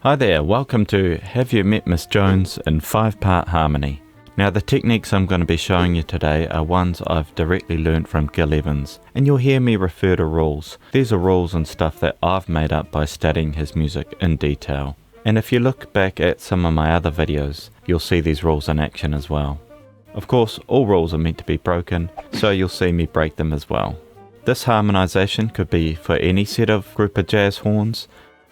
Hi there, welcome to Have You Met Miss Jones in 5-part harmony. Now the techniques I'm going to be showing you today are ones I've directly learnt from Gil Evans, and you'll hear me refer to rules. These are rules and stuff that I've made up by studying his music in detail. And if you look back at some of my other videos, you'll see these rules in action as well. Of course, all rules are meant to be broken, so you'll see me break them as well. This harmonization could be for any set of group of jazz horns.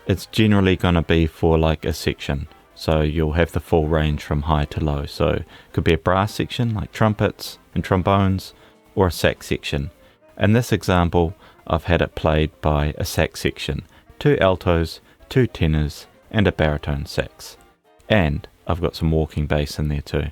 It's generally going to be for like a section, so you'll have the full range from high to low. So it could be a brass section like trumpets and trombones, or a sax section. In this example, I've had it played by a sax section, 2 altos, 2 tenors, and a baritone sax. And I've got some walking bass in there too.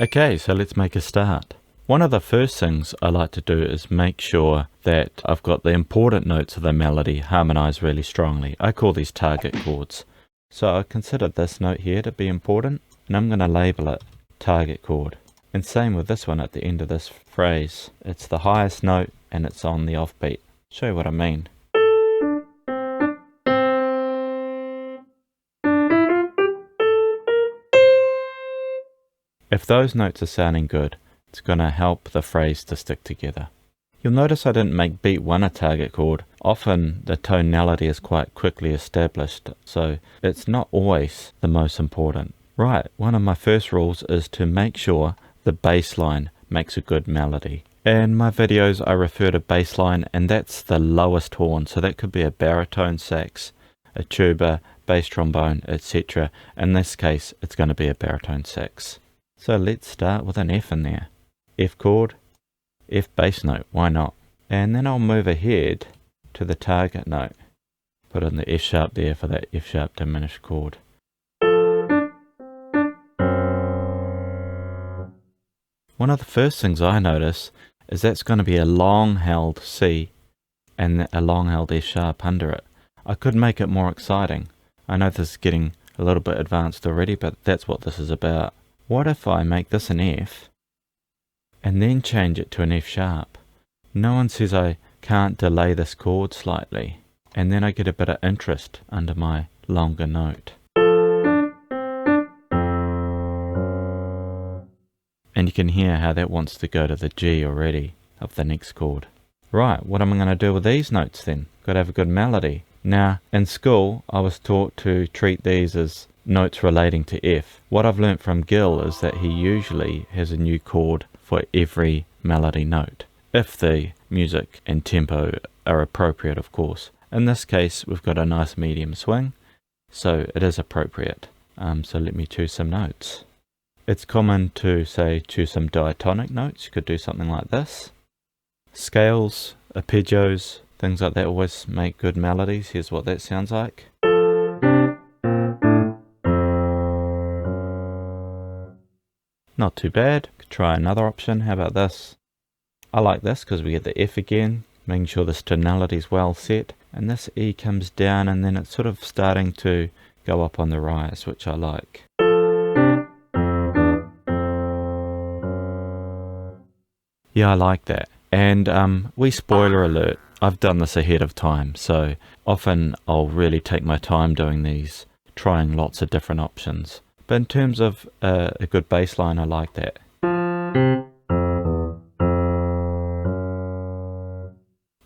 Okay, so let's make a start. One of the first things I like to do is make sure that I've got the important notes of the melody harmonized really strongly. I call these target chords. So I consider this note here to be important, and I'm going to label it target chord. And same with this one at the end of this phrase. It's the highest note and it's on the offbeat. Show you what I mean. If those notes are sounding good, it's going to help the phrase to stick together. You'll notice I didn't make beat 1 a target chord. Often the tonality is quite quickly established, so it's not always the most important. Right, one of my first rules is to make sure the bass line makes a good melody. In my videos I refer to bass line, and that's the lowest horn, so that could be a baritone sax, a tuba, bass trombone, etc. In this case it's going to be a baritone sax. So let's start with an F in there. F chord, F bass note, why not? And then I'll move ahead to the target note. Put in the F sharp there for that F sharp diminished chord. One of the first things I notice is that's going to be a long held C and a long held F sharp under it. I could make it more exciting. I know this is getting a little bit advanced already, but that's what this is about. What if I make this an F and then change it to an F sharp? No one says I can't delay this chord slightly, and then I get a bit of interest under my longer note. And you can hear how that wants to go to the G already of the next chord. Right, what am I going to do with these notes then? Got to have a good melody. Now, in school I was taught to treat these as notes relating to F. What I've learnt from Gil is that he usually has a new chord for every melody note, if the music and tempo are appropriate, of course. In this case we've got a nice medium swing, so it is appropriate. So let me choose some notes. It's common to say choose some diatonic notes. You could do something like this. Scales, arpeggios, things like that always make good melodies. Here's what that sounds like. Not too bad. Could try another option. How about this? I like this because we get the F again, making sure this tonality is well set, and this E comes down and then it's sort of starting to go up on the rise, which I like. Yeah, I like that. And spoiler alert, I've done this ahead of time, so often I'll really take my time doing these, trying lots of different options. But in terms of a good bass line, I like that.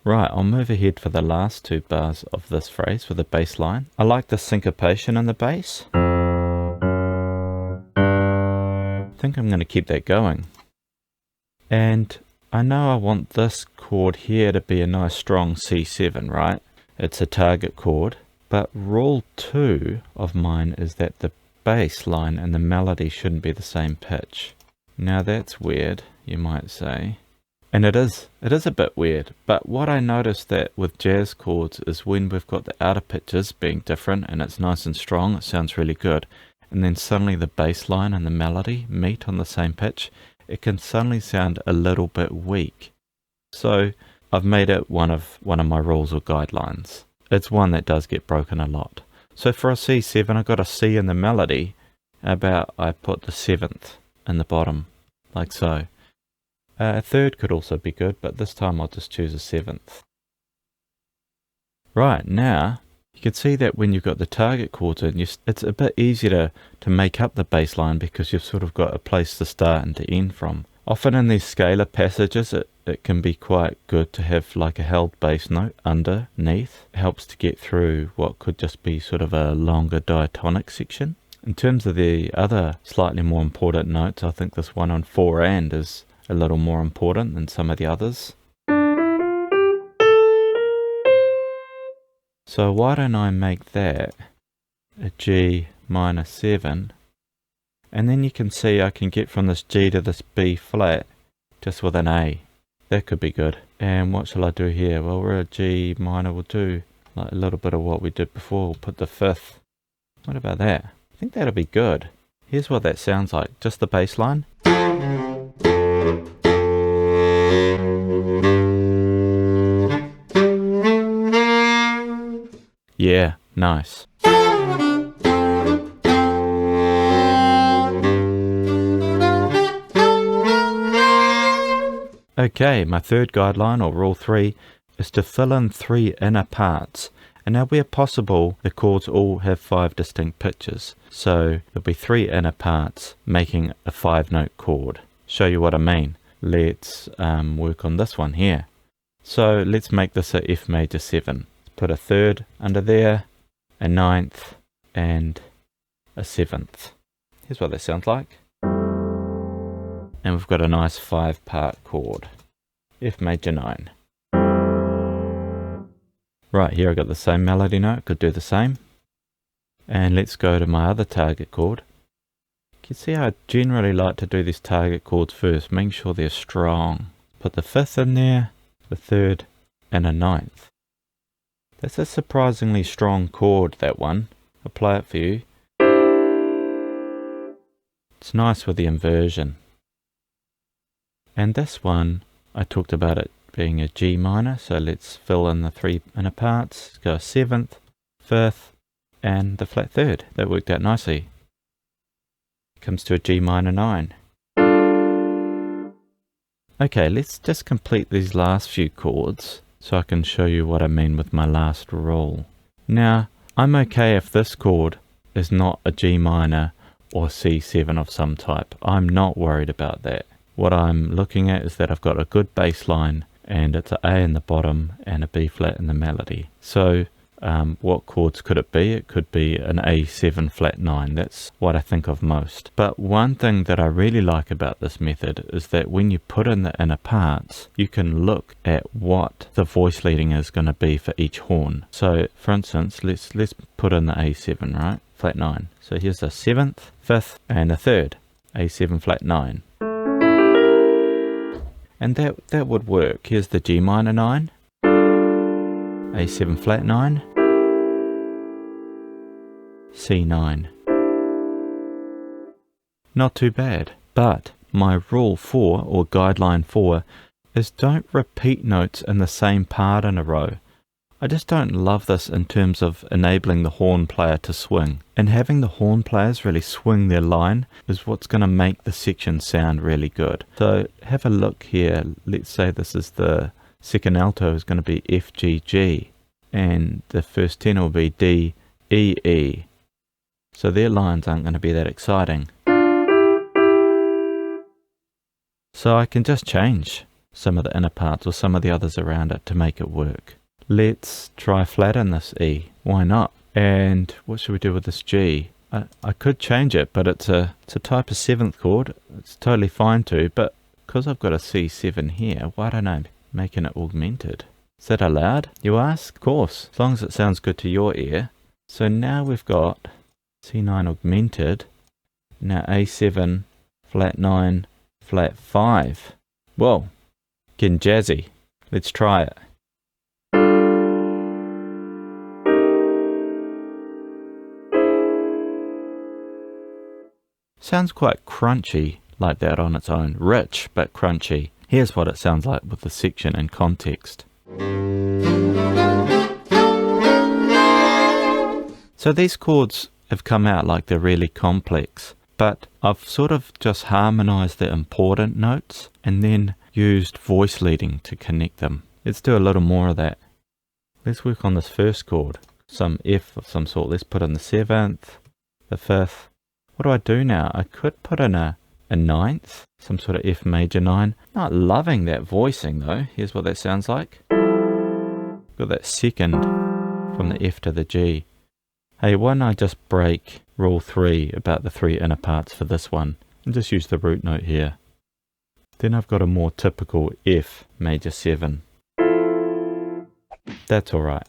Right, I'll move ahead for the last 2 bars of this phrase for the bass line. I like the syncopation in the bass. I think I'm going to keep that going. And I know I want this chord here to be a nice strong C7, right? It's a target chord. But rule 2 of mine is that the bass line and the melody shouldn't be the same pitch. Now that's weird, you might say. And it is a bit weird, but what I noticed that with jazz chords is when we've got the outer pitches being different and it's nice and strong, it sounds really good. And then suddenly the bass line and the melody meet on the same pitch, it can suddenly sound a little bit weak. So I've made it one of my rules or guidelines. It's one that does get broken a lot. So for a C7, I got a C in the melody. I put the 7th in the bottom, like so. A third could also be good, but this time I'll just choose a 7th. Right, now You can see that when you've got the target chords in, it's a bit easier to make up the bass line because you've sort of got a place to start and to end from. Often in these scalar passages, it can be quite good to have like a held bass note underneath. It helps to get through what could just be sort of a longer diatonic section. In terms of the other slightly more important notes, I think this one on 4 and is a little more important than some of the others. So why don't I make that a G minor 7, and then you can see I can get from this G to this B flat just with an A. That could be good. And what shall I do here? Well, we're a G minor, we'll do like a little bit of what we did before. We'll put the 5th. What about that? I think that'll be good. Here's what that sounds like, just the bass line. Yeah, nice. Okay, my third guideline, or rule 3, is to fill in 3 inner parts. And now where possible, the chords all have 5 distinct pitches. So there'll be 3 inner parts making a 5-note chord. Show you what I mean. Let's work on this one here. So let's make this a F major 7. Put a 3rd under there, a 9th, and a 7th. Here's what that sounds like. And we've got a nice 5-part chord. F major 9. Right, here I got the same melody note, could do the same. And let's go to my other target chord. You can see I generally like to do these target chords first, making sure they're strong. Put the 5th in there, the 3rd, and a 9th. That's a surprisingly strong chord, that one. I'll play it for you. It's nice with the inversion. And this one, I talked about it being a G minor, so let's fill in the 3 inner parts. Let's go 7th, 5th, and the flat 3rd. That worked out nicely. Comes to a G minor 9. Okay, let's just complete these last few chords so I can show you what I mean with my last rule. Now, I'm okay if this chord is not a G minor or C7 of some type. I'm not worried about that. What I'm looking at is that I've got a good bass line and it's an A in the bottom and a B flat in the melody. So what chords could it be? It could be an A7 flat 9. That's what I think of most. But one thing that I really like about this method is that when you put in the inner parts, you can look at what the voice leading is going to be for each horn. So for instance, let's put in the A7, right? Flat 9. So here's the 7th, 5th, and the 3rd. A7 flat 9. And that would work. Here's the G minor 9, A7 flat 9, C9. Not too bad. But my rule 4, or guideline 4, is don't repeat notes in the same part in a row. I just don't love this in terms of enabling the horn player to swing. And having the horn players really swing their line is what's going to make the section sound really good. So have a look here. Let's say this is the second alto is going to be F, G, G. And the first tenor will be D, E, E. So their lines aren't going to be that exciting. So I can just change some of the inner parts or some of the others around it to make it work. Let's try flatten this E. Why not? And what should we do with this G? I could change it, but it's a type of 7th chord. It's totally fine to, but because I've got a C7 here, why don't I making it augmented? Is that allowed, you ask? Of course, as long as it sounds good to your ear. So now we've got C9 augmented. Now A7, flat 9, flat 5. Whoa, getting jazzy. Let's try it. Sounds quite crunchy like that on its own. Rich, but crunchy. Here's what it sounds like with the section and context. So these chords have come out like they're really complex, but I've sort of just harmonized the important notes and then used voice leading to connect them. Let's do a little more of that. Let's work on this first chord. some F of some sort. Let's put in the 7th, the 5th. What do I do now? I could put in a 9th, some sort of F major 9. Not loving that voicing though. Here's what that sounds like. Got that second from the F to the G. Hey, why don't I just break rule 3 about the 3 inner parts for this one and just use the root note here. Then I've got a more typical F major 7. That's alright.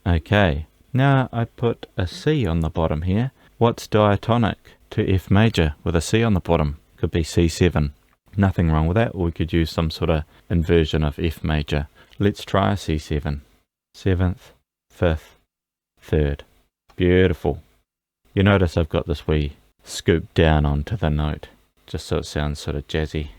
Okay, now I put a C on the bottom here. What's diatonic to F major with a C on the bottom? Could be C7. Nothing wrong with that, or we could use some sort of inversion of F major. Let's try a C7. 7th, 5th, 3rd. Beautiful. You notice I've got this wee scoop down onto the note, just so it sounds sort of jazzy.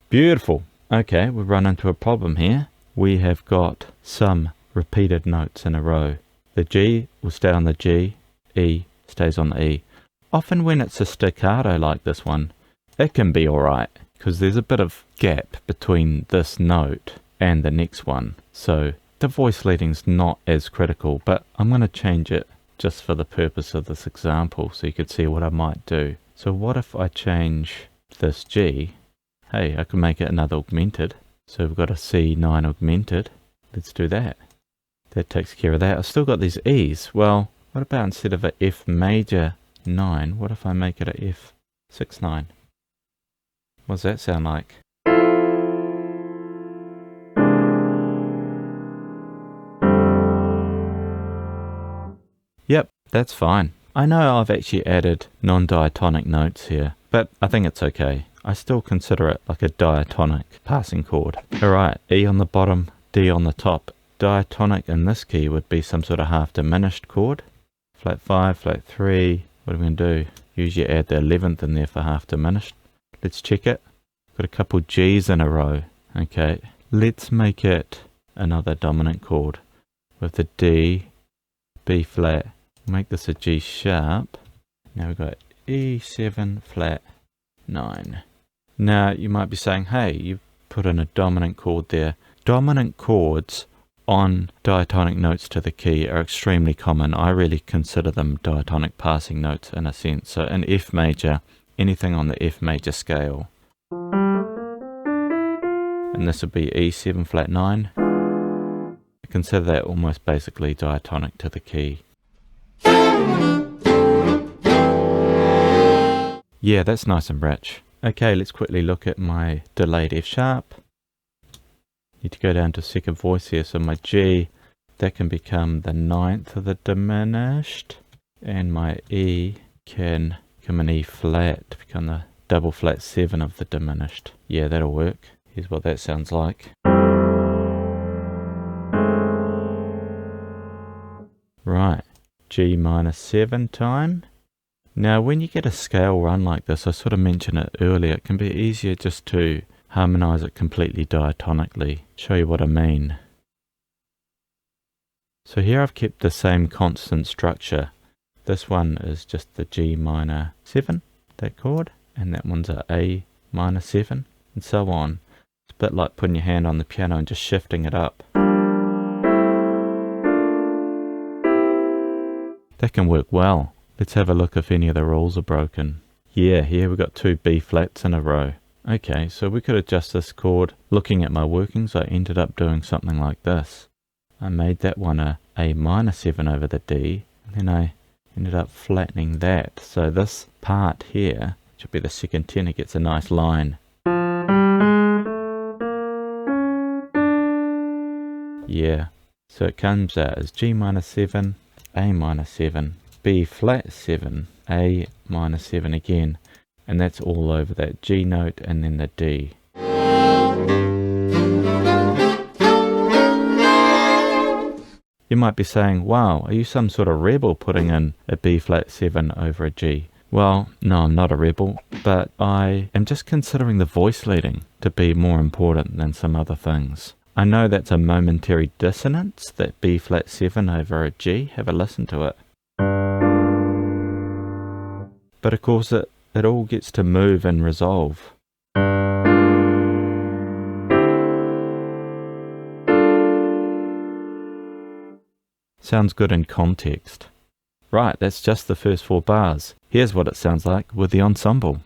Beautiful. Okay, we've run into a problem here. We have got some repeated notes in a row. The G will stay on the G, E stays on the E. Often when it's a staccato like this one, it can be alright, because there's a bit of gap between this note and the next one. So the voice leading's not as critical, but I'm going to change it just for the purpose of this example so you could see what I might do. So what if I change this G? Hey, I can make it another augmented. So we've got a C9 augmented. Let's do that. That takes care of that. I've still got these E's. Well, what about instead of a F major 9, what if I make it a F6 9? What does that sound like? Yep, that's fine. I know I've actually added non-diatonic notes here, but I think it's okay. I still consider it like a diatonic passing chord. Alright, E on the bottom, D on the top. Diatonic in this key would be some sort of half diminished chord. Flat 5, flat 3. What are we going to do? Usually add the 11th in there for half diminished. Let's check it. Got a couple G's in a row. Okay, let's make it another dominant chord with the D, B flat. Make this a G sharp. Now we've got E7 flat 9. Now you might be saying, hey, you put in a dominant chord there. Dominant chords on diatonic notes to the key are extremely common. I really consider them diatonic passing notes in a sense. So in F major, anything on the F major scale. And this would be E7 flat 9. I consider that almost basically diatonic to the key. Yeah, that's nice and rich. Okay, let's quickly look at my delayed F sharp. Need to go down to second voice here, so my G, that can become the 9th of the diminished, and my E can become an E flat, become the double flat 7 of the diminished. Yeah, that'll work. Here's what that sounds like. Right, G minus 7 time. Now when you get a scale run like this, I sort of mentioned it earlier, it can be easier just to harmonize it completely diatonically. Show you what I mean. So here I've kept the same constant structure. This one is just the G minor 7, that chord, and that one's a minor 7, and so on. It's a bit like putting your hand on the piano and just shifting it up. That can work well. Let's have a look if any of the rules are broken. Yeah, here we've got 2 B flats in a row. Okay, so we could adjust this chord. Looking at my workings, I ended up doing something like this. I made that one a minor 7 over the D, and then I ended up flattening that. So this part here, which would be the second tenor, gets a nice line. Yeah, so it comes out as G minor 7, A minor 7, B flat 7, A minor 7 again, and that's all over that G note and then the D. You might be saying, wow, are you some sort of rebel putting in a B flat 7 over a G? Well, no, I'm not a rebel, but I am just considering the voice leading to be more important than some other things. I know that's a momentary dissonance, that B flat 7 over a G. Have a listen to it. But of course it all gets to move and resolve. Sounds good in context. Right, that's just the first 4 bars. Here's what it sounds like with the ensemble.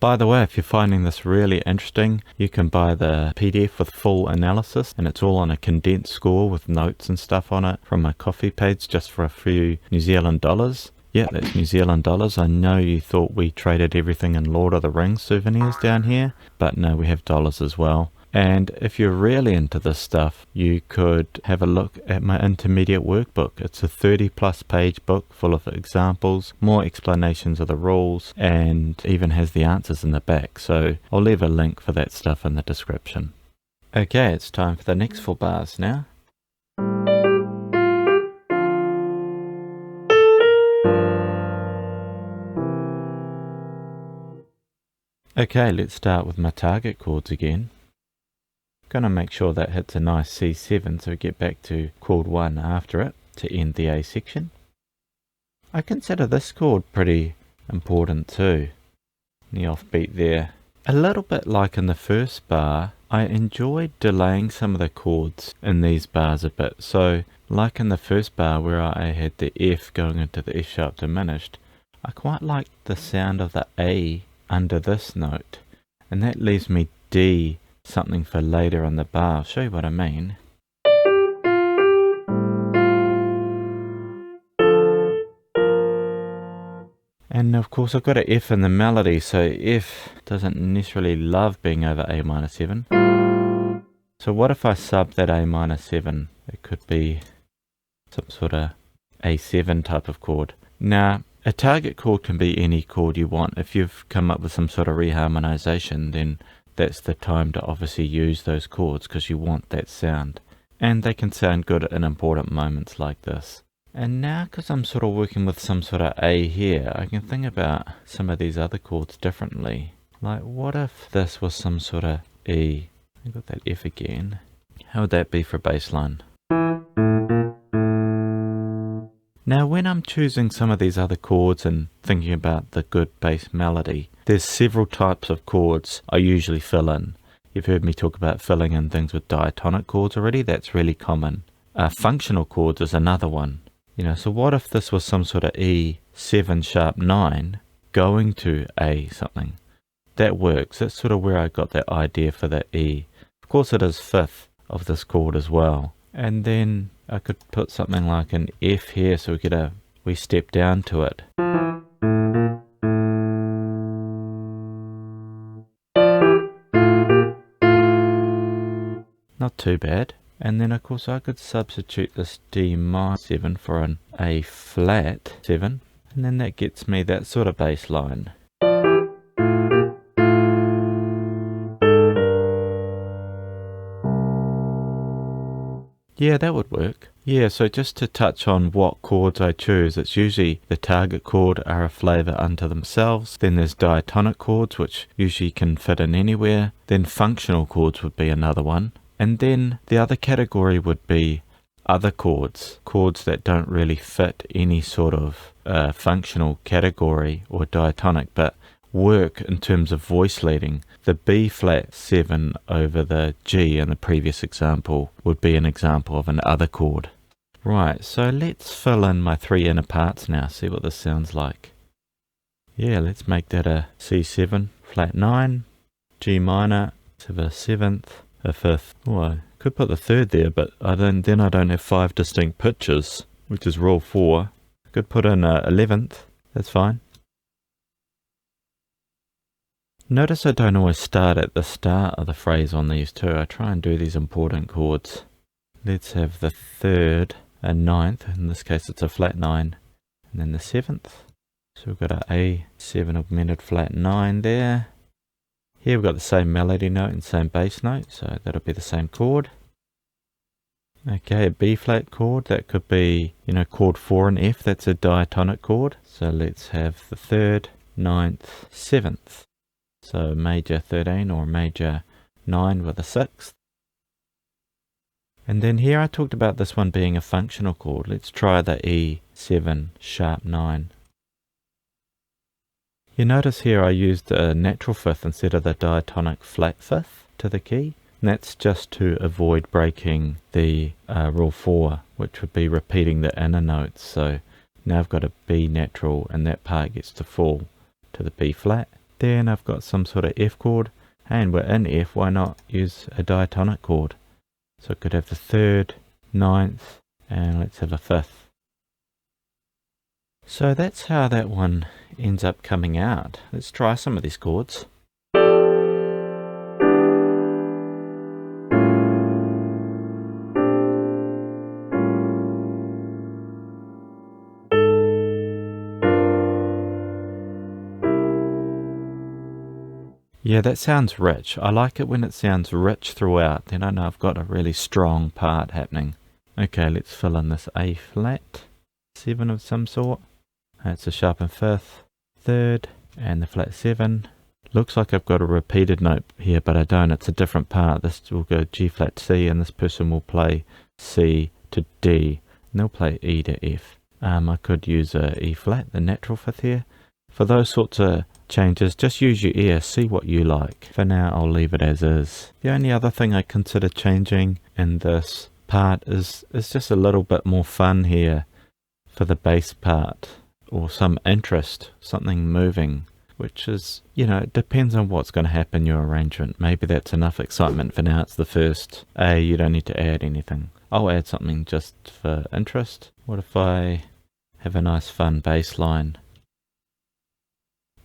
By the way, if you're finding this really interesting, you can buy the PDF with full analysis, and it's all on a condensed score with notes and stuff on it from my Kofi page just for a few New Zealand dollars. Yeah, that's New Zealand dollars. I know you thought we traded everything in Lord of the Rings souvenirs down here, but no, we have dollars as well. And if you're really into this stuff, you could have a look at my intermediate workbook. It's a 30+ page book full of examples, more explanations of the rules, and even has the answers in the back. So I'll leave a link for that stuff in the description. Okay, it's time for the next 4 bars now. Okay, let's start with my target chords again. Going to make sure that hits a nice C7 so we get back to chord 1 after it to end the A section. I consider this chord pretty important too. The offbeat there. A little bit like in the first bar, I enjoyed delaying some of the chords in these bars a bit. So like in the first bar where I had the F going into the F sharp diminished, I quite like the sound of the A under this note, and that leaves me D something for later in the bar. I'll show you what I mean. And of course I've got an F in the melody, so F doesn't necessarily love being over A minor 7. So what if I sub that A minor 7? It could be some sort of A7 type of chord. Now, a target chord can be any chord you want. If you've come up with some sort of reharmonization, then that's the time to obviously use those chords because you want that sound. And they can sound good in important moments like this. And now because I'm sort of working with some sort of A here, I can think about some of these other chords differently. Like what if this was some sort of E? I've got that F again. How would that be for bass line? Now when I'm choosing some of these other chords and thinking about the good bass melody, there's several types of chords I usually fill in. You've heard me talk about filling in things with diatonic chords already. That's really common. Functional chords is another one. You know, so what if this was some sort of E7 sharp 9 going to A something? That works. That's sort of where I got that idea for the E. Of course it is 5th of this chord as well. And then I could put something like an F here so we step down to it. Not too bad. And then of course I could substitute this D minor 7 for an A flat 7, and then that gets me that sort of bass line. Yeah, that would work. Yeah, so just to touch on what chords I choose, it's usually the target chord are a flavour unto themselves. Then there's diatonic chords, which usually can fit in anywhere. Then functional chords would be another one. And then the other category would be other chords, chords that don't really fit any sort of functional category or diatonic, but work in terms of voice leading. The B flat 7 over the G in the previous example would be an example of an other chord. Right, so let's fill in my 3 inner parts now, see what this sounds like. Yeah, let's make that a C7 flat 9, G minor, to the 7th, a 5th. Oh, I could put the 3rd there, but then I don't have 5 distinct pitches, which is rule 4. I could put in a 11th, that's fine. Notice I don't always start at the start of the phrase on these two. I try and do these important chords. Let's have the 3rd, a 9th, in this case it's a flat 9, and then the 7th. So we've got a A7 augmented flat 9 there. Here we've got the same melody note and same bass note, so that'll be the same chord. Okay, a B flat chord, that could be, you know, chord 4 and F, that's a diatonic chord. So let's have the 3rd, 9th, 7th. So major 13 or major 9 with a 6th. And then here I talked about this one being a functional chord. Let's try the E7 sharp 9. You notice here I used a natural fifth instead of the diatonic flat fifth to the key. And that's just to avoid breaking the rule 4, which would be repeating the inner notes. So now I've got a B natural and that part gets to fall to the B flat. Then I've got some sort of F chord, and we're in F, why not use a diatonic chord? So I could have the 3rd, 9th, and let's have a 5th. So that's how that one ends up coming out. Let's try some of these chords. Yeah, that sounds rich. I like it when it sounds rich throughout. Then I know I've got a really strong part happening. Okay, let's fill in this A flat, 7 of some sort. That's a sharpened 5th, 3rd, and the flat 7. Looks like I've got a repeated note here, but I don't. It's a different part. This will go G flat C, and this person will play C to D, and they'll play E to F. I could use a E flat, the natural 5th here. For those sorts of changes, just use your ear, see what you like. For now, I'll leave it as is. The only other thing I consider changing in this part is just a little bit more fun here for the bass part, or some interest, something moving, which is, you know, it depends on what's going to happen in your arrangement. Maybe that's enough excitement for now. It's the first A, you don't need to add anything. I'll add something just for interest. What if I have a nice fun bass line?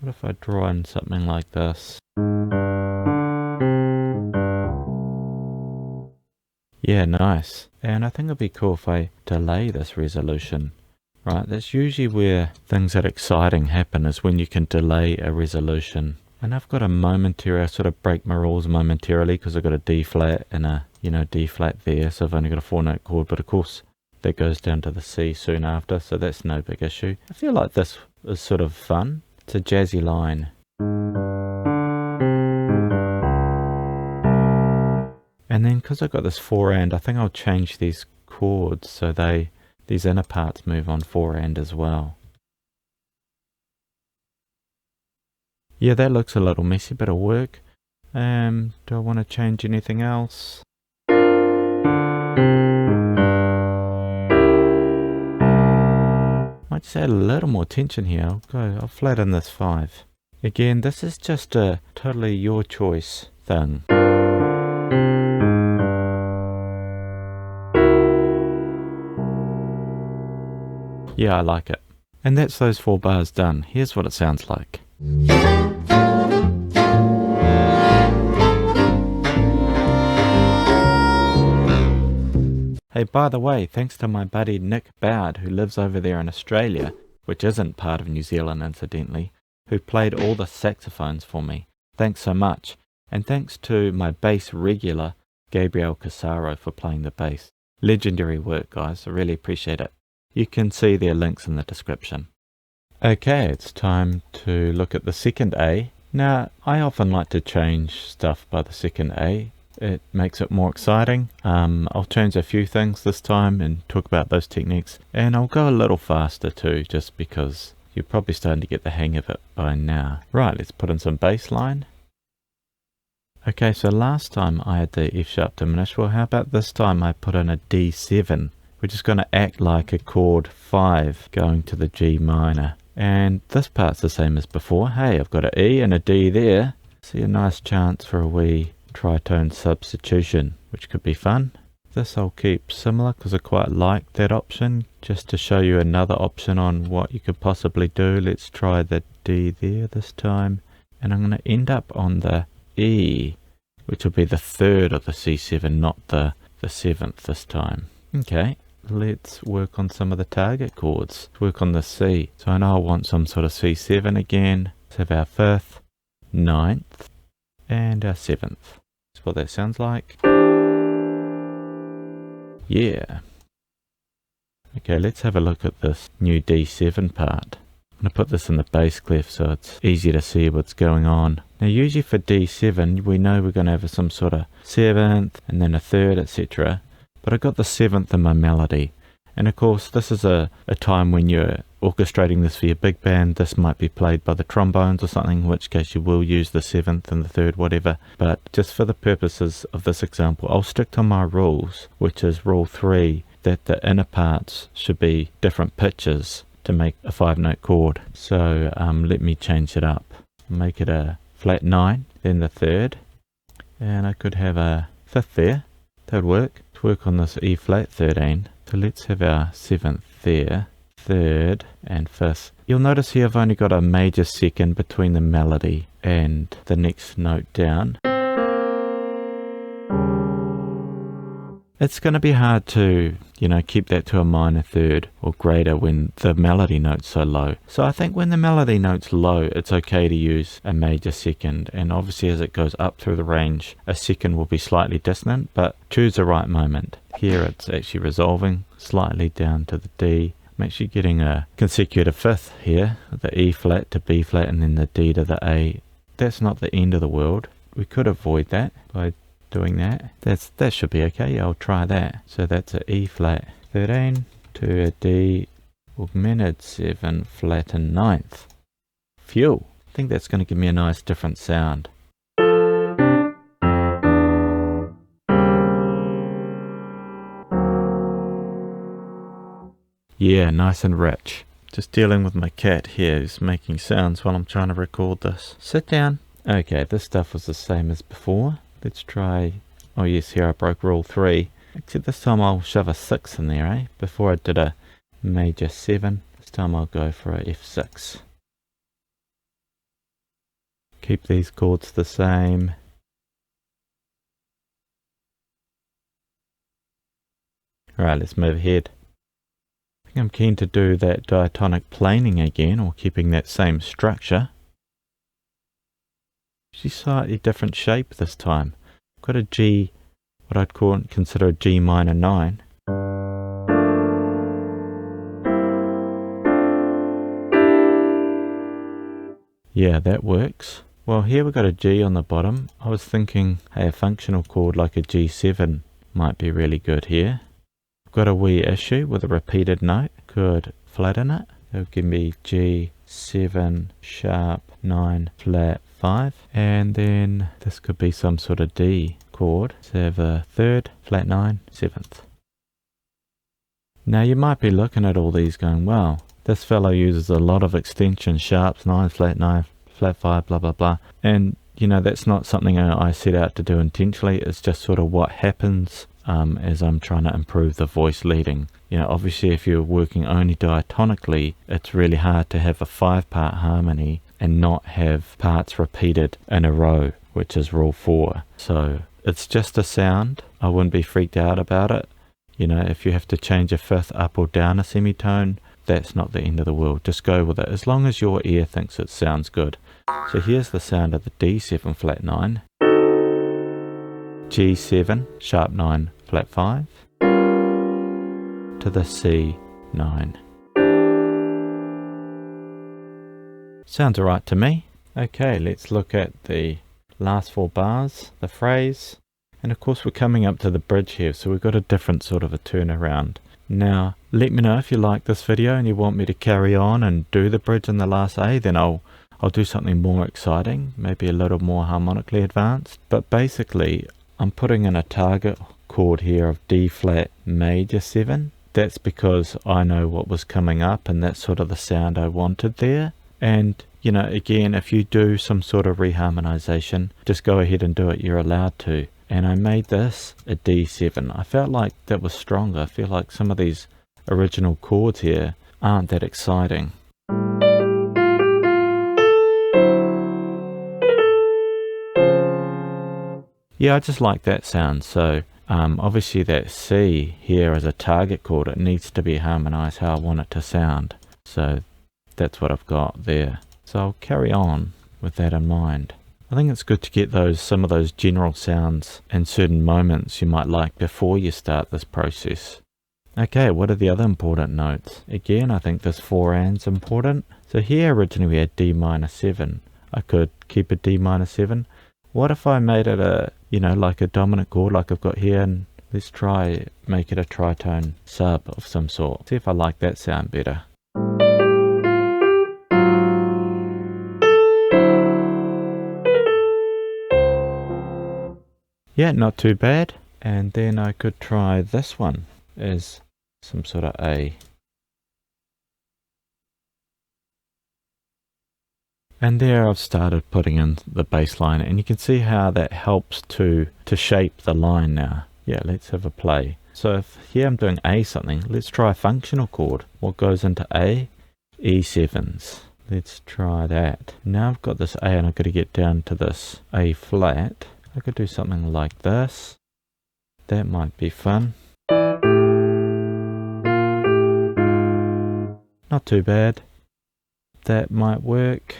What if I draw in something like this? Yeah, nice. And I think it'd be cool if I delay this resolution. Right, that's usually where things that are exciting happen, is when you can delay a resolution. And I've got a momentary, I sort of break my rules momentarily because I've got a D flat and a, D flat there. So I've only got a 4-note chord, but of course that goes down to the C soon after. So that's no big issue. I feel like this is sort of fun. It's a jazzy line. And then because I've got this 4-and, I think I'll change these chords so these inner parts move on 4-and as well. Yeah, that looks a little messy, but it'll work. Do I want to change anything else? Might just add a little more tension here. I'll flatten this 5. Again, this is just a totally your choice thing. Yeah, I like it. And that's those 4 bars done. Here's what it sounds like. Hey, by the way, thanks to my buddy Nick Bowd, who lives over there in Australia, which isn't part of New Zealand incidentally, who played all the saxophones for me. Thanks so much. And thanks to my bass regular, Gabriel Casaro, for playing the bass. Legendary work, guys. I really appreciate it. You can see their links in the description. Okay, it's time to look at the second A. Now, I often like to change stuff by the second A. It makes it more exciting. I'll change a few things this time and talk about those techniques. And I'll go a little faster too, just because you're probably starting to get the hang of it by now. Right, let's put in some bass line. Okay, so last time I had the F sharp diminished. Well, how about this time I put in a D7, which is going to act like a chord 5 going to the G minor. And this part's the same as before. Hey, I've got an E and a D there. See a nice chance for a wee tritone substitution, which could be fun. This I'll keep similar because I quite like that option. Just to show you another option on what you could possibly do, let's try the D there this time. And I'm going to end up on the E, which will be the 3rd of the C7, not the 7th this time. Okay, let's work on some of the target chords. Let's work on the C. So I know I want some sort of C7 again. Let's have our 5th, 9th, and our 7th. That's what that sounds like. Yeah. Okay, let's have a look at this new D7 part. I'm going to put this in the bass clef so it's easy to see what's going on. Now usually for D7 we know we're going to have some sort of 7th and then a 3rd, etc. But I got the 7th in my melody. And of course this is a time when you're orchestrating this for your big band, this might be played by the trombones or something, in which case you will use the 7th and the 3rd, whatever. But just for the purposes of this example, I'll stick to my rules, which is rule 3, that the inner parts should be different pitches to make a 5-note chord. So let me change it up. Make it a flat 9, then the 3rd, and I could have a 5th there. That would work. Let's work on this E flat 13. So let's have our 7th there, 3rd and 5th. You'll notice here I've only got a major 2nd between the melody and the next note down. It's going to be hard to, keep that to a minor 3rd or greater when the melody note's so low. So I think when the melody note's low, it's okay to use a major 2nd. And obviously as it goes up through the range, a 2nd will be slightly dissonant, but choose the right moment. Here it's actually resolving slightly down to the D. I'm actually getting a consecutive 5th here, the E flat to B flat and then the D to the A. That's not the end of the world. We could avoid that by doing that. That should be okay. Yeah, I'll try that. So that's a E flat 13 to a D augmented 7 flat and 9th. Phew. I think that's going to give me a nice different sound. Yeah, nice and rich. Just dealing with my cat here who's making sounds while I'm trying to record this. Sit down. Okay, this stuff was the same as before. Let's try, oh yes, here I broke rule 3. Except this time I'll shove a 6 in there, eh? Before I did a major 7, this time I'll go for a F6. Keep these chords the same. Alright, let's move ahead. I think I'm keen to do that diatonic planing again, or keeping that same structure. She's slightly different shape this time. Got a G, what I'd consider a G minor 9. Yeah, that works. Well, here we've got a G on the bottom. I was thinking, hey, a functional chord like a G7 might be really good here. I've got a wee issue with a repeated note. Could flatten it. It'll give me G7 sharp 9 flat 5, and then this could be some sort of D chord. So have a 3rd, flat 9, 7th. Now you might be looking at all these going, wow, this fellow uses a lot of extension, sharps, 9, flat 5, blah blah blah. And that's not something I set out to do intentionally. It's just sort of what happens as I'm trying to improve the voice leading. Obviously if you're working only diatonically, it's really hard to have a 5-part harmony and not have parts repeated in a row, which is rule 4. So it's just a sound. I wouldn't be freaked out about it. If you have to change a 5th up or down a semitone, that's not the end of the world. Just go with it, as long as your ear thinks it sounds good. So here's the sound of the D7 flat 9, G7 sharp 9 flat 5, to the C9. Sounds alright to me. Okay, let's look at the last 4 bars, the phrase, and of course we're coming up to the bridge here, so we've got a different sort of a turnaround. Now, let me know if you like this video and you want me to carry on and do the bridge in the last A, then I'll do something more exciting, maybe a little more harmonically advanced. But basically, I'm putting in a target chord here of D flat major 7. That's because I know what was coming up and that's sort of the sound I wanted there. And again, if you do some sort of reharmonization, just go ahead and do it, you're allowed to. And I made this a D7. I felt like that was stronger. I feel like some of these original chords here aren't that exciting. Yeah, I just like that sound. So obviously that C here is a target chord. It needs to be harmonized how I want it to sound. So that's what I've got there. So I'll carry on with that in mind. I think it's good to get some of those general sounds in certain moments you might like before you start this process. Okay, what are the other important notes? Again, I think this 4 and's important. So here originally we had D minor 7. I could keep a D minor 7. What if I made it a, like a dominant chord like I've got here, and let's try make it a tritone sub of some sort. See if I like that sound better. Yeah, not too bad. And then I could try this one as some sort of A. And there I've started putting in the bass line, and you can see how that helps to shape the line now. Yeah, let's have a play. So if here I'm doing A something, let's try a functional chord. What goes into A? E7s. Let's try that. Now I've got this A and I've got to get down to this A flat. I could do something like this. That might be fun. Not too bad. That might work.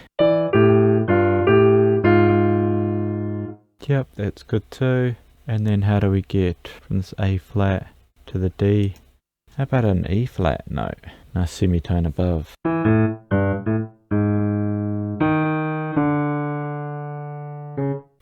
Yep, that's good too. And then how do we get from this A flat to the D? How about an E flat note? Nice semitone above.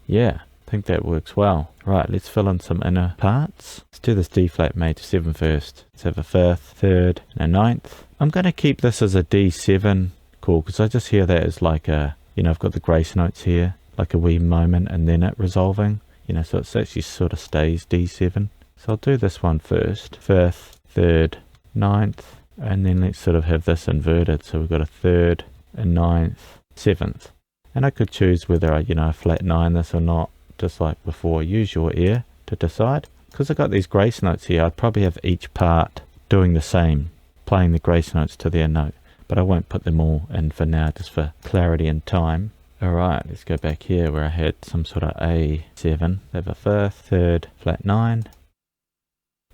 Yeah, I think that works well. Right, let's fill in some inner parts. Let's do this D flat major 7 first. Let's have a 5th, 3rd, and a 9th. I'm going to keep this as a D7 chord because I just hear that as like a, I've got the grace notes here, like a wee moment and then it resolving. So it actually sort of stays D7. So I'll do this one first. 5th, 3rd, 9th, and then let's sort of have this inverted. So we've got a 3rd, a 9th, 7th. And I could choose whether I, flat 9 this or not, just like before. Use your ear to decide. Because I've got these grace notes here, I'd probably have each part doing the same, playing the grace notes to their note. But I won't put them all in for now, just for clarity and time. Alright, let's go back here where I had some sort of A7. Have a 5th, 3rd, flat 9.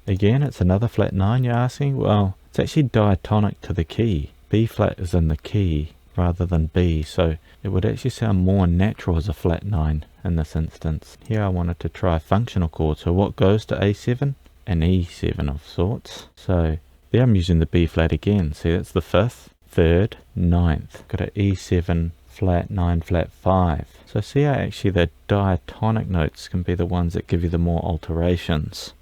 Again, it's another flat 9 you're asking? Well, it's actually diatonic to the key. B flat is in the key rather than B, so it would actually sound more natural as a flat 9 in this instance. Here I wanted to try a functional chord, so what goes to A7? An E7 of sorts. So there I'm using the B flat again. See, that's the 5th, 3rd, 9th. Got an E7, flat 9, flat 5. So see how actually the diatonic notes can be the ones that give you the more alterations.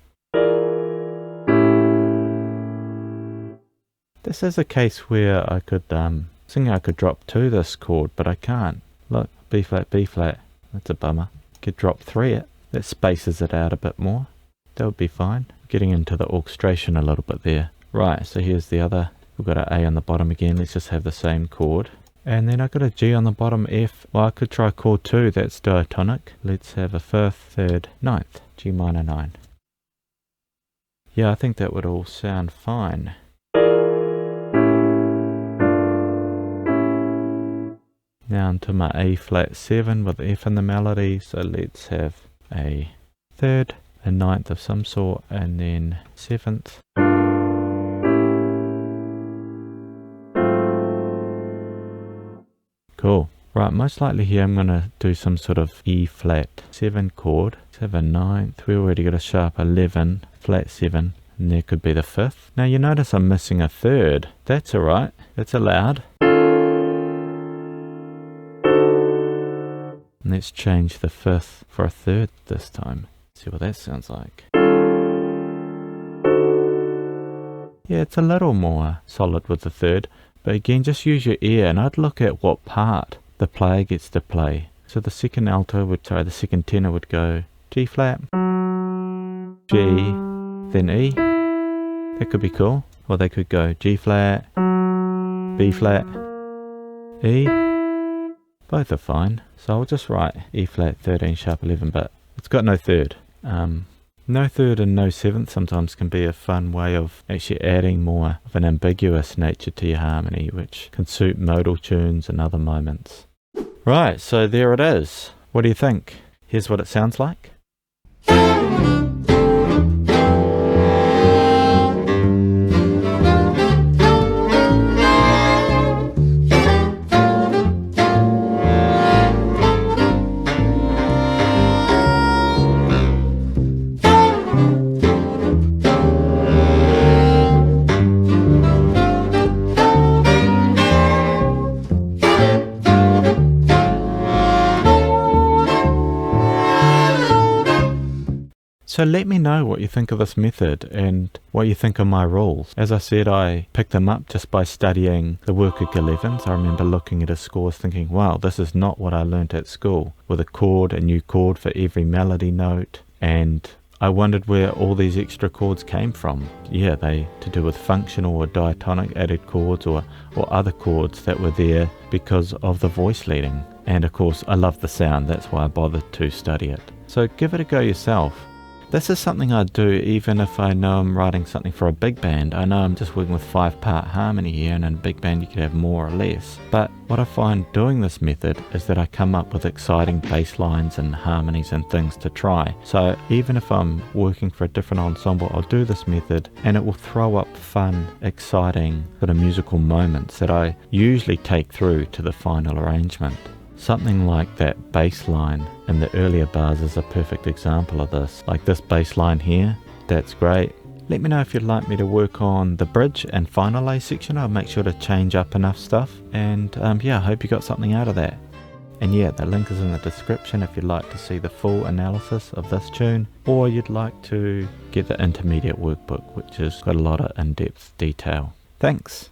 This is a case where I could I could drop 2 this chord, but I can't. Look, B flat, B flat. That's a bummer. Could drop 3 it. That spaces it out a bit more. That would be fine. Getting into the orchestration a little bit there. Right, so here's the other. We've got an A on the bottom again. Let's just have the same chord. And then I've got a G on the bottom, F. Well, I could try chord 2, that's diatonic. Let's have a 5th, 3rd, 9th, G minor 9. Yeah, I think that would all sound fine. Now onto my A flat 7 with F in the melody. So let's have a 3rd, a 9th of some sort, and then 7th. Cool. Right, most likely here I'm going to do some sort of E flat 7 chord. Let's have a 9th. We already got a sharp 11, flat 7, and there could be the 5th. Now you notice I'm missing a 3rd. That's alright. That's allowed. And let's change the 5th for a 3rd this time. See what that sounds like. Yeah, it's a little more solid with the 3rd. But again, just use your ear, and I'd look at what part the player gets to play. So the second the second tenor would go G flat, G, then E. That could be cool. Or they could go G flat, B flat, E. Both are fine. So I'll just write E flat 13 sharp 11, but it's got no 3rd. No 3rd and no 7th sometimes can be a fun way of actually adding more of an ambiguous nature to your harmony, which can suit modal tunes and other moments. Right, so there it is. What do you think? Here's what it sounds like. So let me know what you think of this method and what you think of my rules. As I said, I picked them up just by studying the work of Gil Evans. I remember looking at his scores thinking, wow, this is not what I learnt at school, with a new chord for every melody note, and I wondered where all these extra chords came from. Yeah, they to do with functional or diatonic added chords or other chords that were there because of the voice leading. And of course, I love the sound, that's why I bothered to study it. So give it a go yourself. This is something I do even if I know I'm writing something for a big band. I know I'm just working with 5-part harmony here, and in a big band you could have more or less. But what I find doing this method is that I come up with exciting bass lines and harmonies and things to try. So even if I'm working for a different ensemble, I'll do this method and it will throw up fun, exciting sort of musical moments that I usually take through to the final arrangement. Something like that bass line in the earlier bars is a perfect example of this. Like this bass line here, that's great. Let me know if you'd like me to work on the bridge and final lay section. I'll make sure to change up enough stuff. And yeah, I hope you got something out of that. And yeah, the link is in the description if you'd like to see the full analysis of this tune, or you'd like to get the intermediate workbook, which has got a lot of in-depth detail. Thanks.